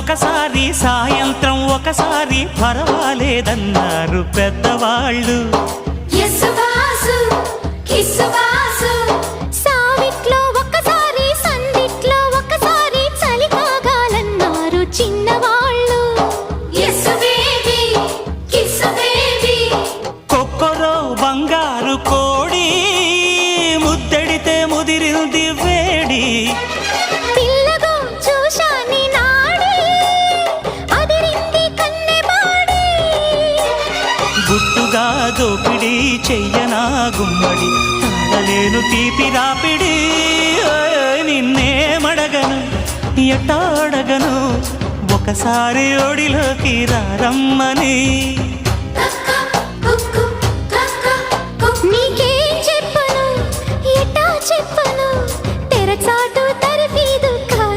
ఒకసారి సాయంత్రం ఒకసారి పర్వాలేదన్నారు పెద్దవాళ్ళు. సావిట్లో ఒకసారి సందిట్లో ఒకసారి చలి కాగాలన్నారు చిన్నవాళ్ళు. కొక్కరో బంగారు కోడి ముద్దడితే ముదిరింది వేడి. పిల్లగో చూశాని నాడి అదిరింది కన్నెబాడి. గుట్టుగా దోపిడి చెయ్యనా గుమ్మడి తాళలేను తీపి రాపిడి. నిన్నేమడగను ఎట్టాడగను ఒకసారి ఒడిలోకి రారమ్మని.